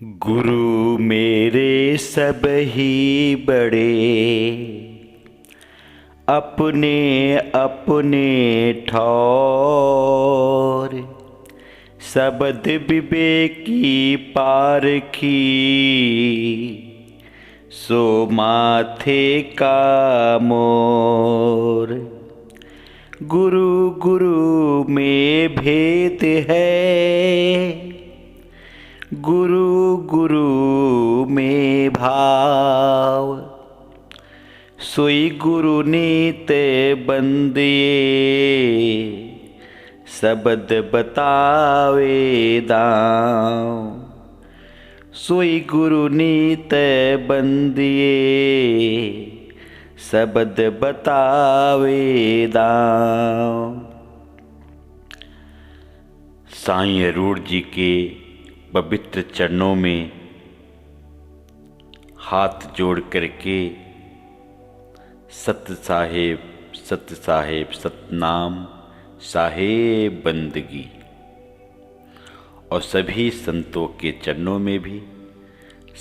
गुरु मेरे सब ही बड़े, अपने अपने ठौर। शब्द विवेकी पारखी, सो माथे का मोर। गुरु गुरु में भेद है, गुरु गुरु में भाव। सोई गुरु नीत बंदिए, शब्द बतावे दाव। सोई गुरु नीत बंदिए, शब्द बतावे दाव। साईं अरूढ़ जी के पवित्र चरणों में हाथ जोड़ करके सत साहेब सतनाम साहेब बंदगी, और सभी संतों के चरणों में भी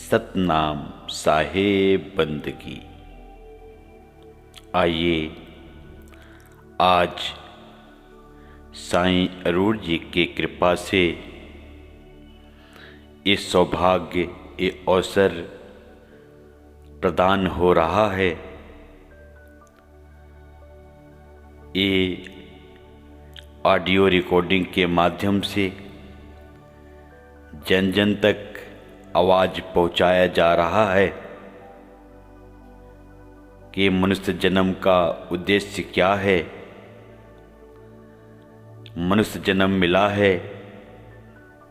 सतनाम साहेब बंदगी। आइए आज साईं अरूढ़ जी की कृपा से ये सौभाग्य, ये अवसर प्रदान हो रहा है। ये ऑडियो रिकॉर्डिंग के माध्यम से जन जन तक आवाज़ पहुंचाया जा रहा है कि मनुष्य जन्म का उद्देश्य क्या है। मनुष्य जन्म मिला है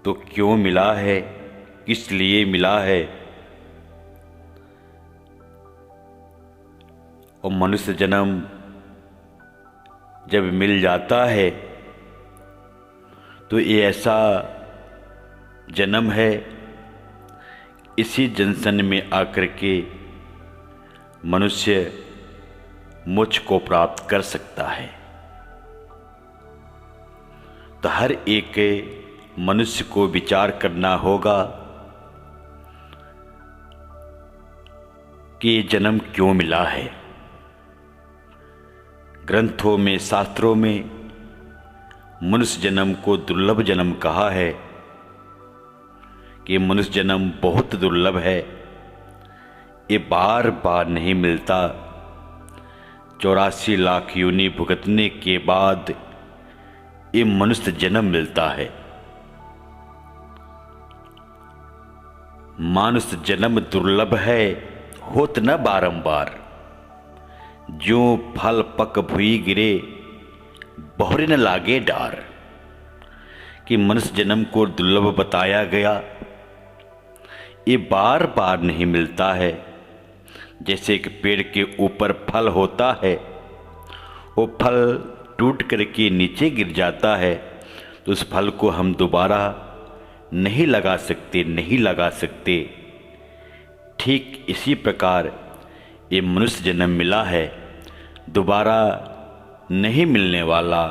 तो क्यों मिला है, किस लिए मिला है, और मनुष्य जन्म जब मिल जाता है तो ये ऐसा जन्म है, इसी जंशन में आकर के मनुष्य मोक्ष को प्राप्त कर सकता है। तो हर एक मनुष्य को विचार करना होगा कि ये जन्म क्यों मिला है। ग्रंथों में, शास्त्रों में मनुष्य जन्म को दुर्लभ जन्म कहा है कि मनुष्य जन्म बहुत दुर्लभ है, ये बार बार नहीं मिलता। 84 लाख योनि भुगतने के बाद ये मनुष्य जन्म मिलता है। मानुष जन्म दुर्लभ है, होत न बारंबार। ज्यों फल पक भुई गिरे, बहुरे न लागे डार। कि मनुष्य जन्म को दुर्लभ बताया गया, ये बार बार नहीं मिलता है। जैसे एक पेड़ के ऊपर फल होता है, वो फल टूट करके नीचे गिर जाता है, तो उस फल को हम दोबारा नहीं लगा सकते। ठीक इसी प्रकार ये मनुष्य जन्म मिला है, दोबारा नहीं मिलने वाला।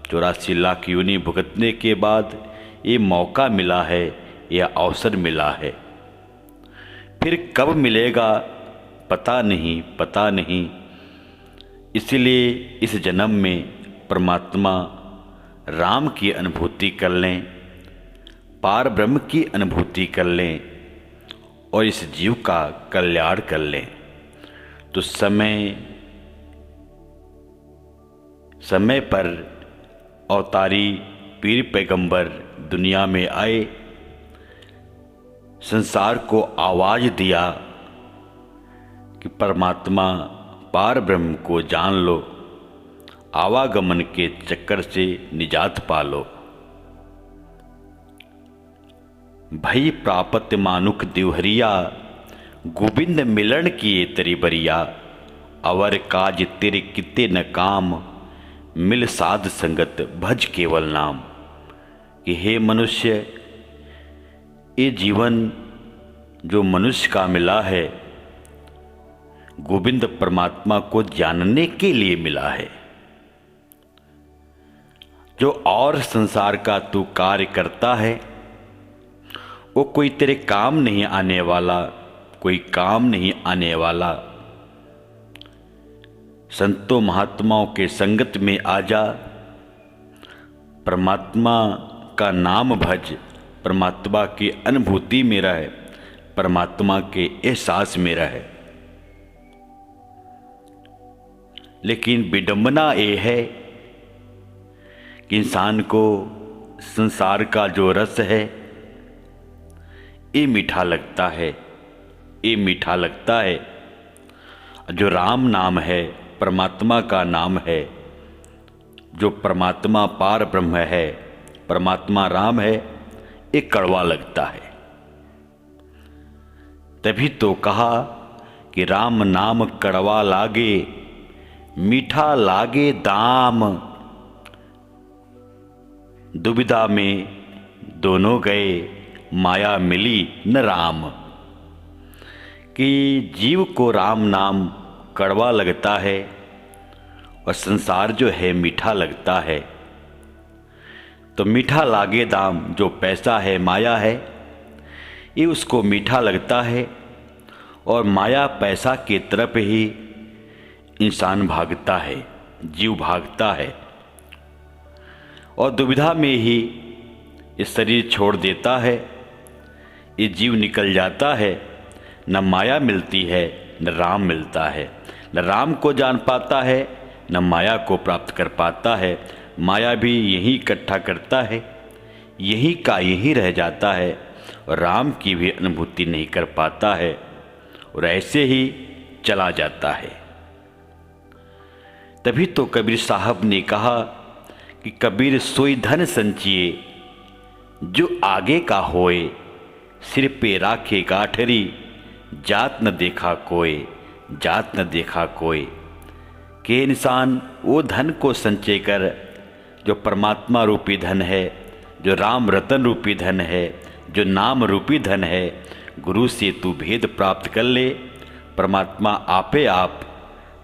84 लाख योनि भुगतने के बाद ये मौका मिला है, यह अवसर मिला है। फिर कब मिलेगा पता नहीं। इसलिए इस जन्म में परमात्मा राम की अनुभूति कर लें, पार ब्रह्म की अनुभूति कर लें, और इस जीव का कल्याण कर लें। तो समय पर अवतारी पीर पैगंबर दुनिया में आए, संसार को आवाज दिया कि परमात्मा पार ब्रह्म को जान लो, आवागमन के चक्कर से निजात पालो। भई प्रापत मानुख दिवहरिया, गोविंद मिलन किए तरी बरिया। अवर काज तेरे किते न काम, मिल साध संगत भज केवल नाम। कि हे मनुष्य, ये जीवन जो मनुष्य का मिला है, गोविंद परमात्मा को जानने के लिए मिला है। जो और संसार का तू कार्य करता है वो कोई तेरे काम नहीं आने वाला, कोई काम नहीं आने वाला। संतों महात्माओं के संगत में आ जा, परमात्मा का नाम भज, परमात्मा की अनुभूति में रह, परमात्मा के एहसास में रह। लेकिन विडंबना ये है कि इंसान को संसार का जो रस है ये मीठा लगता है, ये मीठा लगता है। जो राम नाम है, परमात्मा का नाम है, जो परमात्मा पार ब्रह्म है, परमात्मा राम है, ये कड़वा लगता है। तभी तो कहा कि राम नाम कड़वा लागे, मीठा लागे दाम। दुविधा में दोनों गए, माया मिली न राम। कि जीव को राम नाम कड़वा लगता है और संसार जो है मीठा लगता है। तो मीठा लागे दाम, जो पैसा है, माया है, ये उसको मीठा लगता है और माया पैसा की तरफ ही इंसान भागता है, जीव भागता है और दुविधा में ही ये शरीर छोड़ देता है। ये जीव निकल जाता है, न माया मिलती है न राम मिलता है, न राम को जान पाता है न माया को प्राप्त कर पाता है। माया भी यही इकट्ठा करता है, यही का यही रह जाता है और राम की भी अनुभूति नहीं कर पाता है और ऐसे ही चला जाता है। तभी तो कबीर साहब ने कहा कि कबीर सोई धन संचिए, जो आगे का होए, सिर पे राखे गाठरी, जात न देखा कोई, जात न देखा कोई। कि इंसान वो धन को संचय कर, जो परमात्मा रूपी धन है, जो राम रतन रूपी धन है, जो नाम रूपी धन है, गुरु से तू भेद प्राप्त कर ले। परमात्मा आपे आप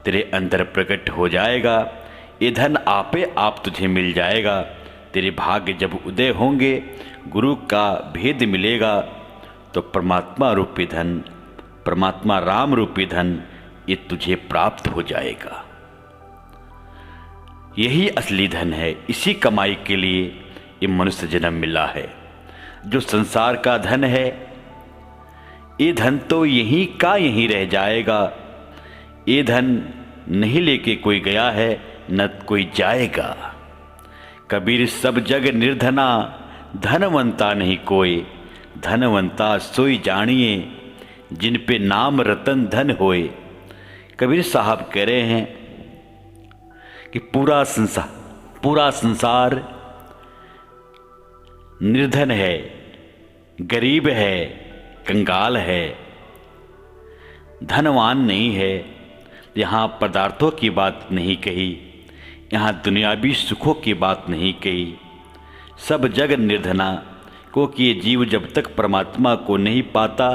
तेरे अंदर प्रकट हो जाएगा, ये धन आपे आप तुझे मिल जाएगा। तेरे भाग्य जब उदय होंगे, गुरु का भेद मिलेगा, तो परमात्मा रूपी धन, परमात्मा राम रूपी धन, ये तुझे प्राप्त हो जाएगा। यही असली धन है, इसी कमाई के लिए ये मनुष्य जन्म मिला है। जो संसार का धन है, ये धन तो यहीं का यहीं रह जाएगा। ये धन नहीं लेके कोई गया है, न कोई जाएगा। कबीर सब जग निर्धना, धनवंता नहीं कोई। धनवंता सोई जानिए, जिन पे नाम रतन धन होए। कबीर साहब कह रहे हैं कि पूरा संसार निर्धन है, गरीब है, कंगाल है, धनवान नहीं है। यहाँ पदार्थों की बात नहीं कही, यहाँ दुनियावी सुखों की बात नहीं कही। सब जग निर्धना, क्योंकि ये जीव जब तक परमात्मा को नहीं पाता,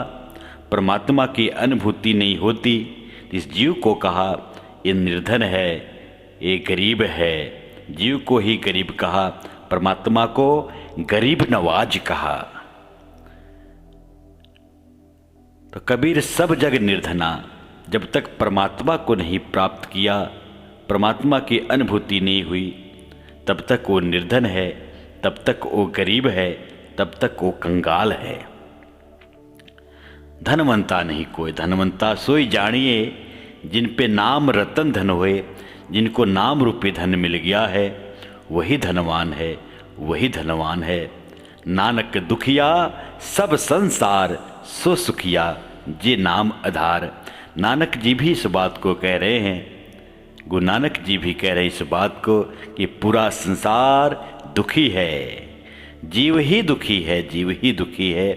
परमात्मा की अनुभूति नहीं होती, इस जीव को कहा ये निर्धन है, ये गरीब है। जीव को ही गरीब कहा, परमात्मा को गरीब नवाज कहा। तो कबीर सब जग निर्धना, जब तक परमात्मा को नहीं प्राप्त किया, परमात्मा की अनुभूति नहीं हुई, तब तक वो निर्धन है, तब तक वो गरीब है, तब तक वो कंगाल है। धनवंता नहीं कोई। धनवंता सोई जानिए, जिन पे नाम रतन धन होए। जिनको नाम रूपी धन मिल गया है, वही धनवान है, वही धनवान है। नानक दुखिया सब संसार, सो सुखिया जे नाम आधार। नानक जी भी इस बात को कह रहे हैं, गुरु नानक जी भी कह रहे हैं इस बात को कि पूरा संसार दुखी है, जीव ही दुखी है, जीव ही दुखी है।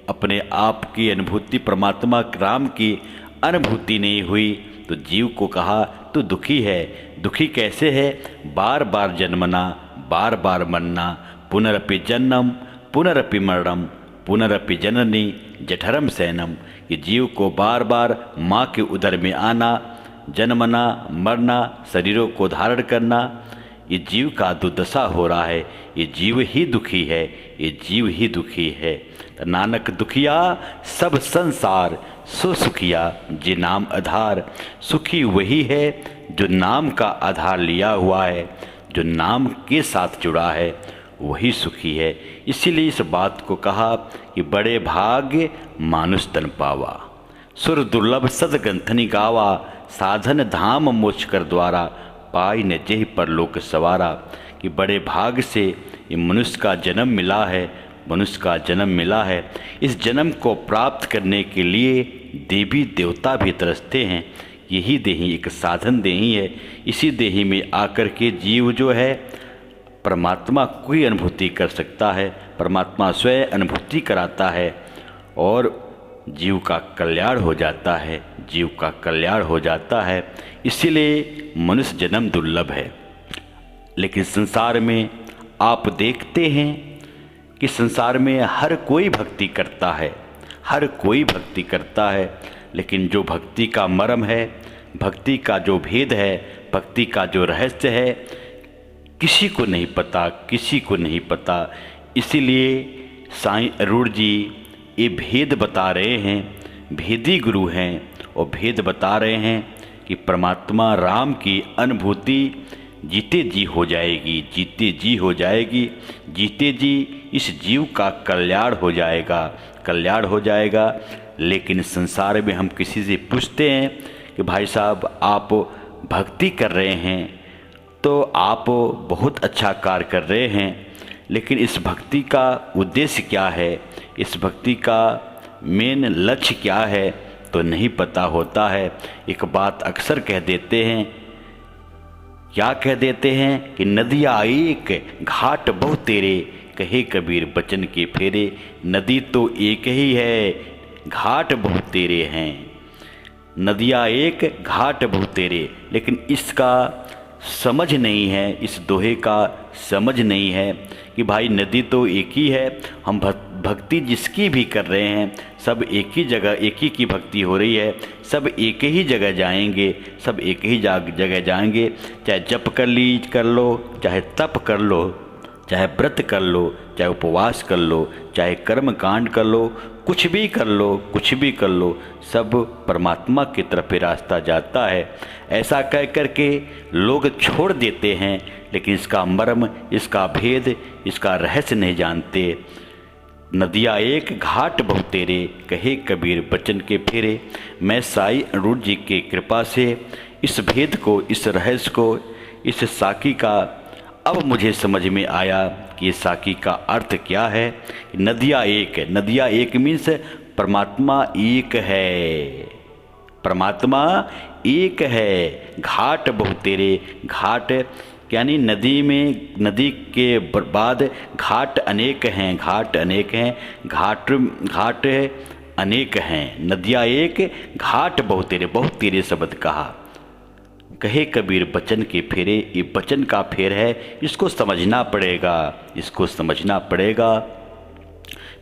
अपने आप की अनुभूति, परमात्मा राम की अनुभूति नहीं हुई, तो जीव को कहा तू दुखी है। दुखी कैसे है? बार बार जन्मना, बार बार मरना, पुनरपि जन्म पुनरपि मरणम, पुनरपि जननी जठरम सैनम। ये जीव को बार बार माँ के उदर में आना, जन्मना, मरना, शरीरों को धारण करना, ये जीव का दुर्दशा हो रहा है, ये जीव ही दुखी है, ये जीव ही दुखी है। तो नानक दुखिया सब संसार, सो सुखिया जे नाम आधार। सुखी वही है जो नाम का आधार लिया हुआ है, जो नाम के साथ जुड़ा है, वही सुखी है। इसीलिए इस बात को कहा कि बड़े भाग्य मानुष तन पावा, सुर दुर्लभ सदगंथनि गावा। साधन धाम मोक्ष कर द्वारा, पाई न जेहि परलोक सवारा। कि बड़े भाग से ये मनुष्य का जन्म मिला है, मनुष्य का जन्म मिला है। इस जन्म को प्राप्त करने के लिए देवी देवता भी तरसते हैं। यही देही एक साधन देही है। इसी देही में आकर के जीव जो है परमात्मा की अनुभूति कर सकता है, परमात्मा स्वयं अनुभूति कराता है और जीव का कल्याण हो जाता है, जीव का कल्याण हो जाता है। इसीलिए मनुष्य जन्म दुर्लभ है। लेकिन संसार में आप देखते हैं कि संसार में हर कोई भक्ति करता है, हर कोई भक्ति करता है। लेकिन जो भक्ति का मर्म है, भक्ति का जो भेद है, भक्ति का जो रहस्य है, किसी को नहीं पता, किसी को नहीं पता। इसीलिए साईं अरुण जी ये भेद बता रहे हैं, भेदी गुरु हैं और भेद बता रहे हैं कि परमात्मा राम की अनुभूति जीते जी हो जाएगी, जीते जी हो जाएगी, जीते जी इस जीव का कल्याण हो जाएगा, कल्याण हो जाएगा। लेकिन संसार में हम किसी से पूछते हैं कि भाई साहब आप भक्ति कर रहे हैं तो आप बहुत अच्छा कार्य कर रहे हैं, लेकिन इस भक्ति का उद्देश्य क्या है, इस भक्ति का मेन लक्ष्य क्या है, तो नहीं पता होता है। एक बात अक्सर कह देते हैं, क्या कह देते हैं कि नदिया एक घाट बहु तेरे, कहे कबीर बचन के फेरे। नदी तो एक ही है, घाट बहु तेरे हैं। नदिया एक घाट बहु तेरे, लेकिन इसका समझ नहीं है, इस दोहे का समझ नहीं है कि भाई नदी तो एक ही है। हम भक्ति जिसकी भी कर रहे हैं सब एक ही जगह, एक ही की भक्ति हो रही है, सब एक ही जगह जाएंगे, सब एक ही जगह जाएंगे। चाहे जप कर लो, चाहे तप कर लो, चाहे व्रत कर लो, चाहे उपवास कर लो, चाहे कर्म कांड कर लो, कुछ भी कर लो, कुछ भी कर लो, सब परमात्मा की तरफ रास्ता जाता है। ऐसा कह कर के लोग छोड़ देते हैं, लेकिन इसका मर्म, इसका भेद, इसका रहस्य नहीं जानते। नदिया एक घाट बहु तेरे, कहे कबीर बचन के फेरे। मैं साईं अरुण जी की कृपा से इस भेद को, इस रहस्य को, इस साकी का अब मुझे समझ में आया कि ये साकी का अर्थ क्या है। नदिया एक है, नदिया एक मीन्स परमात्मा एक है, परमात्मा एक है। घाट बहु तेरे, घाट यानी नदी में, नदी के बाद घाट अनेक हैं, घाट अनेक हैं, घाट अनेक हैं। नदिया एक घाट बहु तेरे, बहुत तेरे शब्द कहा। कहे कबीर बचन के फेरे, ये बचन का फेर है, इसको समझना पड़ेगा, इसको समझना पड़ेगा।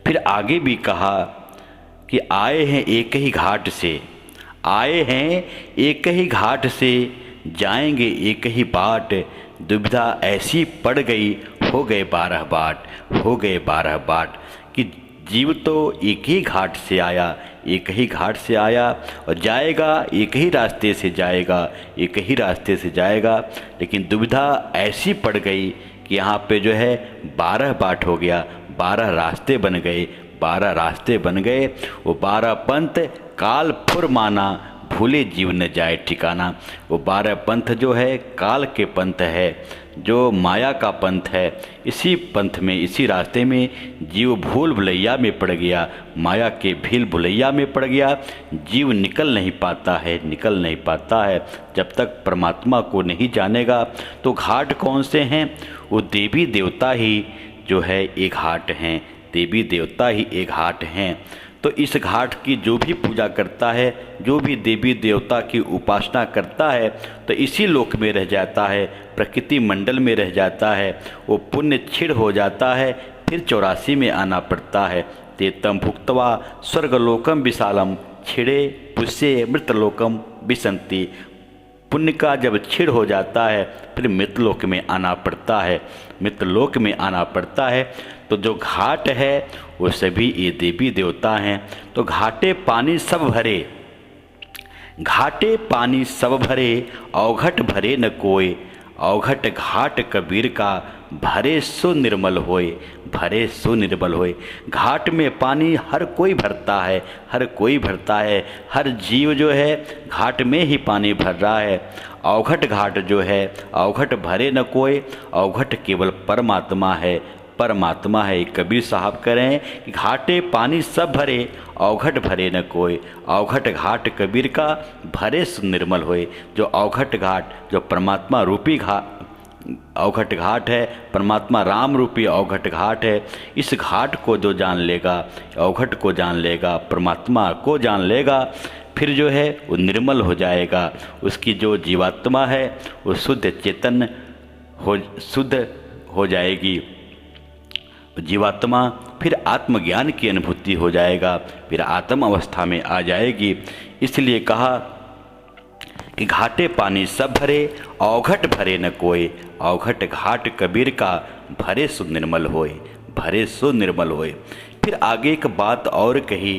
फिर आगे भी कहा कि आए हैं एक ही घाट से, आए हैं एक ही घाट से, जाएंगे एक ही बाट। दुविधा ऐसी पड़ गई, हो गए 12 बाट, हो गए 12 बाट। कि जीव तो एक ही घाट से आया, एक ही घाट से आया और जाएगा एक ही रास्ते से जाएगा, एक ही रास्ते से जाएगा। लेकिन दुविधा ऐसी पड़ गई कि यहाँ पे जो है 12 बाट हो गया, 12 रास्ते बन गए, 12 रास्ते बन गए। वो 12 पंथ काल फुर माना, भूले जीव न जाए ठिकाना। वो 12 पंथ जो है काल के पंथ है, जो माया का पंथ है। इसी पंथ में, इसी रास्ते में जीव भूल भुलैया में पड़ गया, माया के भील भुलैया में पड़ गया। जीव निकल नहीं पाता है, निकल नहीं पाता है। जब तक परमात्मा को नहीं जानेगा तो घाट कौन से हैं? वो देवी देवता ही जो है एक घाट हैं, देवी देवता ही एक घाट हैं। तो इस घाट की जो भी पूजा करता है, जो भी देवी देवता की उपासना करता है, तो इसी लोक में रह जाता है, प्रकृति मंडल में रह जाता है, वो पुण्य क्षीण हो जाता है। फिर 84 में आना पड़ता है। तेतम भुक्तवा स्वर्गलोकम विशालम, छिड़े पुष्य मृतलोकम विसंति। पुण्य का जब क्षीण हो जाता है फिर मृतलोक में आना पड़ता है, मृतलोक में आना पड़ता है। तो जो घाट है वो सभी ये देवी देवता हैं। तो घाटे पानी सब भरे, घाटे पानी सब भरे, अवघट भरे न कोय, अवघट घाट कबीर का, भरे सो निर्मल होए, भरे सो निर्मल होए। घाट में पानी हर कोई भरता है, हर कोई भरता है, हर जीव जो है घाट में ही पानी भर रहा है। अवघट घाट जो है, अवघट भरे न कोई, अवघट केवल परमात्मा है, परमात्मा है। कबीर साहब कह रहे हैं कि घाटे पानी सब भरे, अवघट भरे न कोई, अवघट घाट कबीर का, भरे सो निर्मल होए। जो अवघट घाट, जो परमात्मा रूपी घाट, अवघट घाट है, परमात्मा राम रूपी अवघट घाट है। इस घाट को जो जान लेगा, अवघट को जान लेगा, परमात्मा को जान लेगा, फिर जो है वो निर्मल हो जाएगा। उसकी जो जीवात्मा है वो शुद्ध चेतन शुद्ध हो जाएगी। जीवात्मा फिर आत्मज्ञान की अनुभूति हो जाएगा, फिर आत्म अवस्था में आ जाएगी। इसलिए कहा कि घाटे पानी सब भरे, अवघट भरे न कोई, अवघट घाट कबीर का, भरे सो निर्मल होए, भरे सो निर्मल होए। फिर आगे एक बात और कही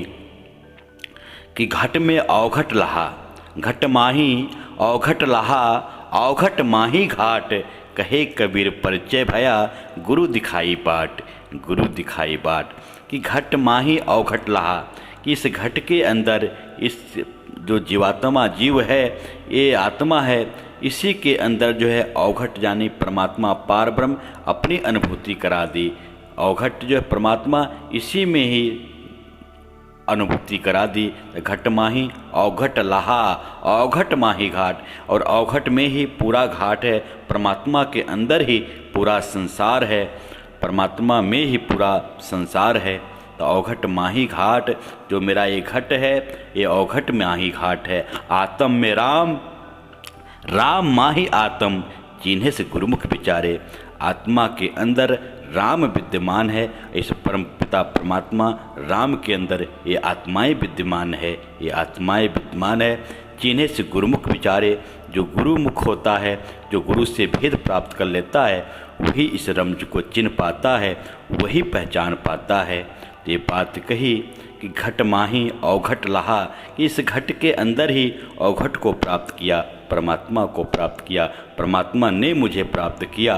कि घट में अवघट लहा, घट माही अवघट लहा, अवघट माही घाट, कहे कबीर परिचय भया, गुरु दिखाई बाट, गुरु दिखाई बाट। कि घट माही अवघट लहा, कि इस घट के अंदर इस जो जीवात्मा जीव है, ये आत्मा है, इसी के अंदर जो है अवघट यानी परमात्मा पार ब्रह्म अपनी अनुभूति करा दी। अवघट जो है परमात्मा इसी में ही अनुभूति करा दी। घट माही अवघट लहा, अवघट माही घाट, और अवघट में ही पूरा घाट है, परमात्मा के अंदर ही पूरा संसार है, परमात्मा में ही पूरा संसार है। तो अवघट माही घाट, जो मेरा ये घट है ये अवघट माही घाट है। आत्म में राम, राम माही आत्म, जिन्हें से गुरुमुख विचारे। आत्मा के अंदर राम विद्यमान है, इस परम पिता परमात्मा राम के अंदर ये आत्माएं विद्यमान है, ये आत्माएं विद्यमान है। जिन्हें से गुरुमुख विचारे, जो गुरुमुख होता है, जो गुरु से भेद प्राप्त कर लेता है, वही इस रमज को चिन्ह पाता है, वही पहचान पाता है। ये बात कही कि घट माही अवघट लहा, कि इस घट के अंदर ही अवघट को प्राप्त किया, परमात्मा को प्राप्त किया, परमात्मा ने मुझे प्राप्त किया।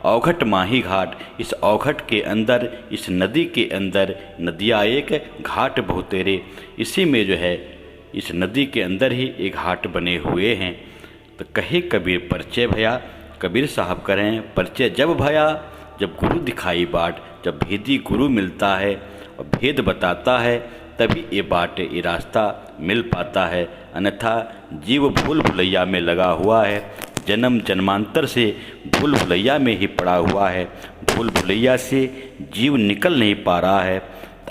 अवघट माही घाट, इस अवघट के अंदर, इस नदी के अंदर, नदियाँ एक घाट बहुतेरे, इसी में जो है इस नदी के अंदर ही एक घाट बने हुए हैं। तो कहे कबीर परिचय भया, कबीर साहब करें परिचय जब भया, जब गुरु दिखाई बाट, जब भेदी गुरु मिलता है और भेद बताता है, तभी ये बाट, ये रास्ता मिल पाता है। अन्यथा जीव भूल भुलैया में लगा हुआ है, जन्म जन्मांतर से भूल भुलैया में ही पड़ा हुआ है, भूल भुलैया से जीव निकल नहीं पा रहा है।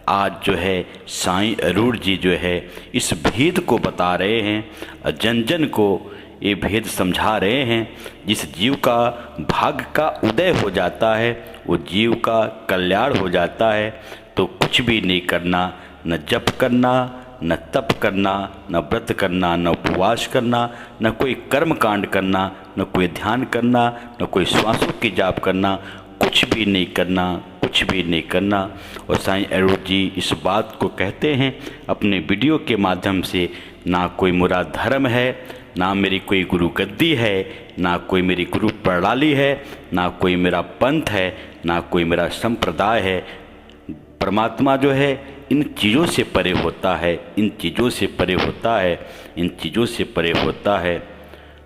आज जो है साईं अरूढ़ जी जो है इस भेद को बता रहे हैं, जन जन को ये भेद समझा रहे हैं। जिस जीव का भाग्य का उदय हो जाता है, वो जीव का कल्याण हो जाता है। तो कुछ भी नहीं करना, न जप करना, न तप करना, न व्रत करना, न उपवास करना, न कोई कर्म कांड करना, न कोई ध्यान करना, न कोई श्वासों की जाप करना, कुछ भी नहीं करना, कुछ भी नहीं करना। और साईं अरूढ़ जी इस बात को कहते हैं अपने वीडियो के माध्यम से, ना कोई मेरा धर्म है, ना मेरी कोई गुरु गद्दी है, ना कोई मेरी गुरु प्रणाली है, ना कोई मेरा पंथ है, ना कोई मेरा संप्रदाय है। परमात्मा जो है इन चीज़ों से परे होता है, इन चीज़ों से परे होता है, इन चीज़ों से परे होता है।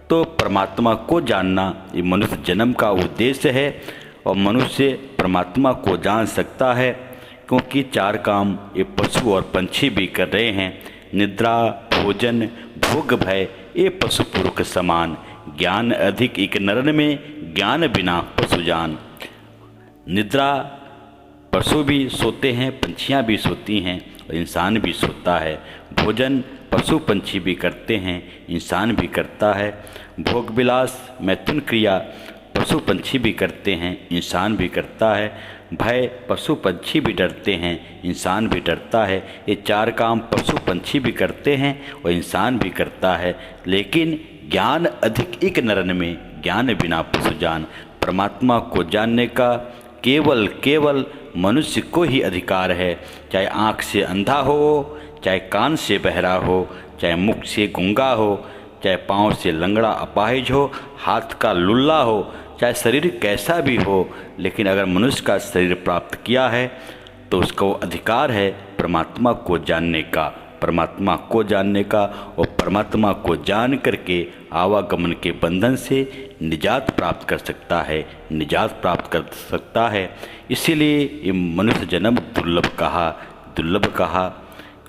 तो परमात्मा को जानना ये मनुष्य जन्म का उद्देश्य है, और मनुष्य परमात्मा को जान सकता है क्योंकि चार काम ये पशु और पंछी भी कर रहे हैं। निद्रा, भोजन, भोग, भय, ये पशु पुरुष समान। ज्ञान अधिक एक नरन में, ज्ञान बिना पशु जान। निद्रा पशु भी सोते हैं, पंछियाँ भी सोती हैं, और इंसान भी सोता है। भोजन पशु पंछी भी करते हैं, इंसान भी करता है। भोग विलास मैथुन क्रिया पशु पंछी भी करते हैं, इंसान भी करता है। भय पशु पंछी भी डरते हैं, इंसान भी डरता है। ये चार काम पशु पंछी भी करते हैं और इंसान भी करता है। लेकिन ज्ञान अधिक एक नरन में, ज्ञान बिना पशु जान। परमात्मा को जानने का केवल केवल मनुष्य को ही अधिकार है, चाहे आँख से अंधा हो, चाहे कान से बहरा हो, चाहे मुख से गूंगा हो, चाहे पाँव से लंगड़ा अपाहिज हो, हाथ का लुल्ला हो, चाहे शरीर कैसा भी हो, लेकिन अगर मनुष्य का शरीर प्राप्त किया है तो उसको अधिकार है परमात्मा को जानने का, परमात्मा को जानने का, और परमात्मा को जान करके आवागमन के बंधन से निजात प्राप्त कर सकता है, निजात प्राप्त कर सकता है। इसीलिए ये मनुष्य जन्म दुर्लभ कहा,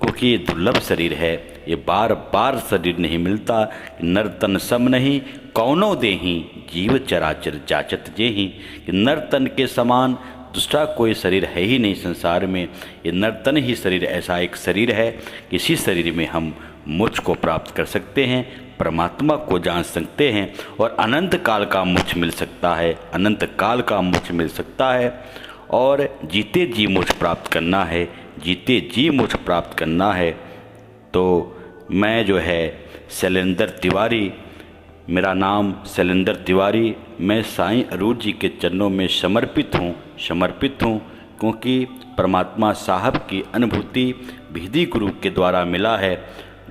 क्योंकि ये दुर्लभ शरीर है, ये बार बार शरीर नहीं मिलता। नर तन सम नहीं कौनो देही, जीव चराचर जाचत जेही। कि नर तन के समान दूसरा कोई शरीर है ही नहीं संसार में। ये नर्तन ही शरीर ऐसा एक शरीर है, इसी शरीर में हम मोक्ष को प्राप्त कर सकते हैं, परमात्मा को जान सकते हैं, और अनंत काल का मोक्ष मिल सकता है, अनंत काल का मोक्ष मिल सकता है। और जीते जी मोक्ष प्राप्त करना है, जीते जी मोक्ष प्राप्त करना है। तो मैं जो है शैलेंद्र तिवारी, मेरा नाम शैलेंद्र तिवारी, मैं साईं अरूज जी के चरणों में समर्पित हूँ, क्योंकि परमात्मा साहब की अनुभूति भेदी गुरु के द्वारा मिला है,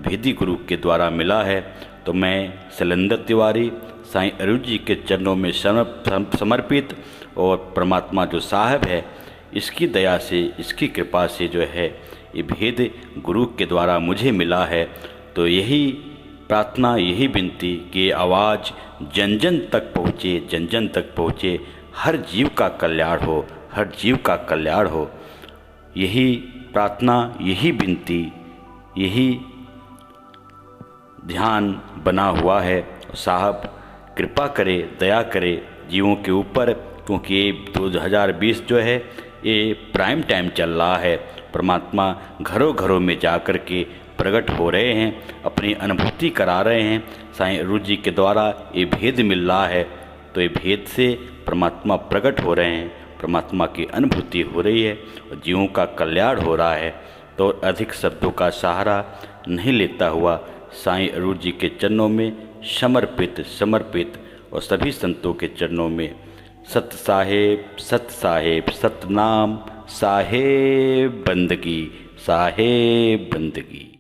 भेदी गुरु के द्वारा मिला है। तो मैं शैलेंद्र तिवारी साईं अरूज जी के चरणों में समर्पित, और परमात्मा जो साहब है इसकी दया से, इसकी कृपा से जो है ये भेद गुरु के द्वारा मुझे मिला है। तो यही प्रार्थना, यही विनती कि ये आवाज़ जन जन तक पहुँचे, जन जन तक पहुँचे, हर जीव का कल्याण हो, हर जीव का कल्याण हो। यही प्रार्थना, यही विनती, यही ध्यान बना हुआ है। साहब कृपा करे, दया करे जीवों के ऊपर, क्योंकि ये 2020 जो है ये प्राइम टाइम चल रहा है। परमात्मा घरों घरों में जा कर के प्रकट हो रहे हैं, अपनी अनुभूति करा रहे हैं। साईं अरूज जी के द्वारा ये भेद मिल रहा है, तो ये भेद से परमात्मा प्रकट हो रहे हैं, परमात्मा की अनुभूति हो रही है और जीवों का कल्याण हो रहा है। तो अधिक शब्दों का सहारा नहीं लेता हुआ साईं अरूज जी के चरणों में समर्पित और सभी संतों के चरणों में सत साहेब सतनाम, साहेब बंदगी, साहेब बंदगी।